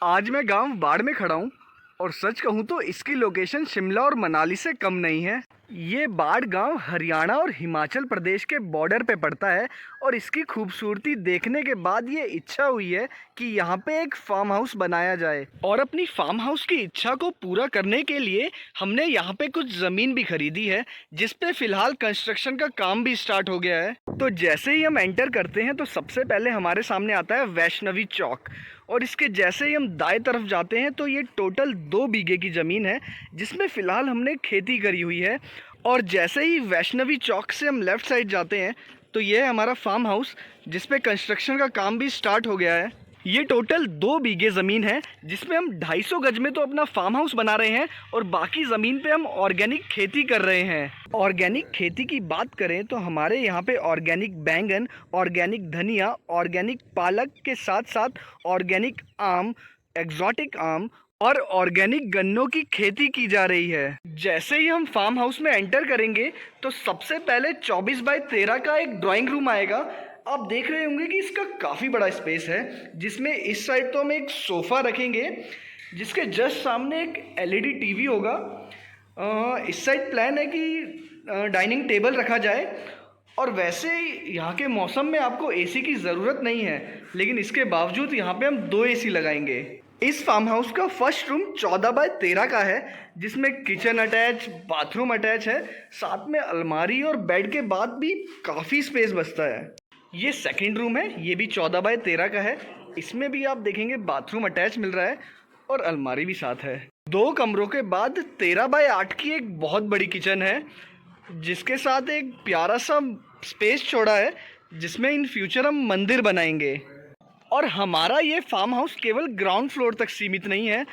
आज मैं गांव बाड़ में खड़ा हूँ और सच कहूँ तो इसकी लोकेशन शिमला और मनाली से कम नहीं है। ये बाड़ गांव हरियाणा और हिमाचल प्रदेश के बॉर्डर पे पड़ता है और इसकी खूबसूरती देखने के बाद ये इच्छा हुई है कि यहाँ पे एक फार्म हाउस बनाया जाए। और अपनी फार्म हाउस की इच्छा को पूरा करने के लिए हमने यहाँ पे कुछ ज़मीन भी खरीदी है, जिस पे फिलहाल कंस्ट्रक्शन का काम भी स्टार्ट हो गया है। तो जैसे ही हम एंटर करते हैं तो सबसे पहले हमारे सामने आता है वैष्णवी चौक, और इसके जैसे ही हम दाएं तरफ जाते हैं तो ये टोटल 2 बीघे की ज़मीन है जिसमें फ़िलहाल हमने खेती करी हुई है। और जैसे ही वैष्णवी चौक से हम लेफ़्ट साइड जाते हैं तो ये है हमारा फार्म हाउस जिस पे कंस्ट्रक्शन का काम भी स्टार्ट हो गया है। ये टोटल 2 बीघे ज़मीन है जिसमें हम 250 गज में तो अपना फार्म हाउस बना रहे हैं और बाकी ज़मीन पे हम ऑर्गेनिक खेती कर रहे हैं। ऑर्गेनिक खेती की बात करें तो हमारे यहाँ पे ऑर्गेनिक बैंगन, ऑर्गेनिक धनिया, ऑर्गेनिक पालक के साथ साथ ऑर्गेनिक आम, एग्जॉटिक आम और ऑर्गेनिक गन्नों की खेती की जा रही है। जैसे ही हम फार्म हाउस में एंटर करेंगे तो सबसे पहले 24 बाय 13 का एक ड्राइंग रूम आएगा। आप देख रहे होंगे कि इसका काफ़ी बड़ा स्पेस है जिसमें इस साइड तो हम एक सोफ़ा रखेंगे, जिसके जस्ट सामने एक एलईडी टीवी होगा। इस साइड प्लान है कि डाइनिंग टेबल रखा जाए। और वैसे यहाँ के मौसम में आपको एसी की ज़रूरत नहीं है, लेकिन इसके बावजूद यहाँ पे हम 2 एसी लगाएंगे। इस फार्म हाउस का फर्स्ट रूम 14 बाय 13 का है जिसमें किचन अटैच, बाथरूम अटैच है, साथ में अलमारी और बेड के बाद भी काफ़ी स्पेस बचता है। ये सेकंड रूम है, ये भी 14 बाय 13 का है। इसमें भी आप देखेंगे बाथरूम अटैच मिल रहा है और अलमारी भी साथ है। 2 कमरों के बाद 13 बाय 8 की एक बहुत बड़ी किचन है जिसके साथ एक प्यारा सा स्पेस छोड़ा है जिसमें इन फ्यूचर हम मंदिर बनाएंगे। और हमारा ये फार्म हाउस केवल ग्राउंड फ्लोर तक सीमित नहीं है,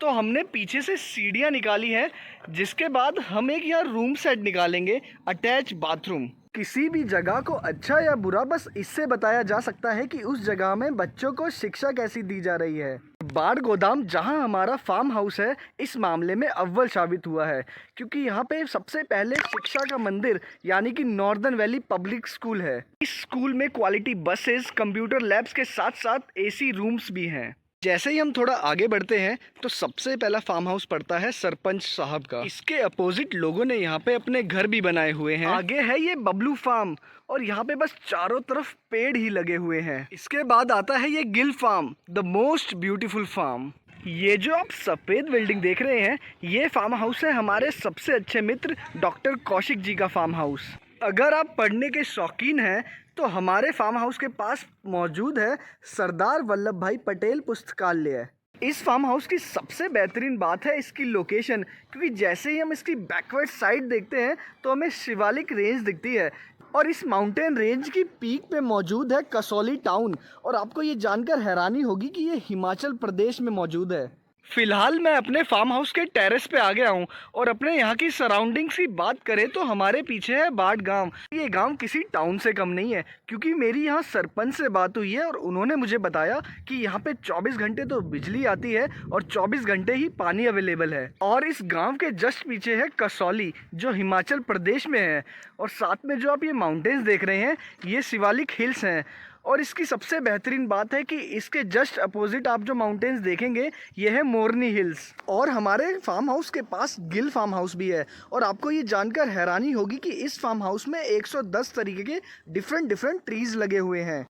तो हमने पीछे से सीढ़ियाँ निकाली हैं जिसके बाद हम एक यहाँ रूम सेट निकालेंगे, अटैच बाथरूम। किसी भी जगह को अच्छा या बुरा बस इससे बताया जा सकता है कि उस जगह में बच्चों को शिक्षा कैसी दी जा रही है। बाड़ गोदाम जहां हमारा फार्म हाउस है इस मामले में अव्वल साबित हुआ है, क्योंकि यहाँ पे सबसे पहले शिक्षा का मंदिर यानी कि नॉर्दर्न वैली पब्लिक स्कूल है। इस स्कूल में क्वालिटी बसेस, कंप्यूटर लैब्स के साथ साथ एसी रूम्स भी हैं। जैसे ही हम थोड़ा आगे बढ़ते हैं तो सबसे पहला फार्म हाउस पड़ता है सरपंच साहब का। इसके अपोजिट लोगों ने यहाँ पे अपने घर भी बनाए हुए हैं। आगे है ये बबलू फार्म और यहाँ पे बस चारों तरफ पेड़ ही लगे हुए हैं। इसके बाद आता है ये गिल form, the most beautiful form. ये जो आप सफ़ेद बिल्डिंग देख रहे हैं ये फार्म हाउस है हमारे सबसे अच्छे मित्र डॉक्टर कौशिक जी का फार्म हाउस। अगर आप पढ़ने के शौकीन हैं तो हमारे फार्म हाउस के पास मौजूद है सरदार वल्लभ भाई पटेल पुस्तकालय। इस फार्म हाउस की सबसे बेहतरीन बात है इसकी लोकेशन, क्योंकि जैसे ही हम इसकी बैकवर्ड साइड देखते हैं तो हमें शिवालिक रेंज दिखती है और इस माउंटेन रेंज की पीक पे मौजूद है कसौली टाउन। और आपको ये जानकर हैरानी होगी कि ये हिमाचल प्रदेश में मौजूद है। फिलहाल मैं अपने फार्म हाउस के टेरेस पे आ गया हूँ और अपने यहाँ की सराउंडिंग्स की बात करें तो हमारे पीछे है बाड़ गांव। ये गांव किसी टाउन से कम नहीं है, क्योंकि मेरी यहाँ सरपंच से बात हुई है और उन्होंने मुझे बताया कि यहाँ पे 24 घंटे तो बिजली आती है और 24 घंटे ही पानी अवेलेबल है। और इस गाँव के जस्ट पीछे है कसौली जो हिमाचल प्रदेश में है। और साथ में जो आप ये माउंटेन्स देख रहे हैं ये शिवालिक हिल्स हैं। और इसकी सबसे बेहतरीन बात है कि इसके जस्ट अपोजिट आप जो माउंटेन्स देखेंगे ये है मोरनी हिल्स। और हमारे फार्म हाउस के पास गिल फार्म हाउस भी है। और आपको ये जानकर हैरानी होगी कि इस फार्म हाउस में 110 तरीके के डिफरेंट ट्रीज लगे हुए हैं।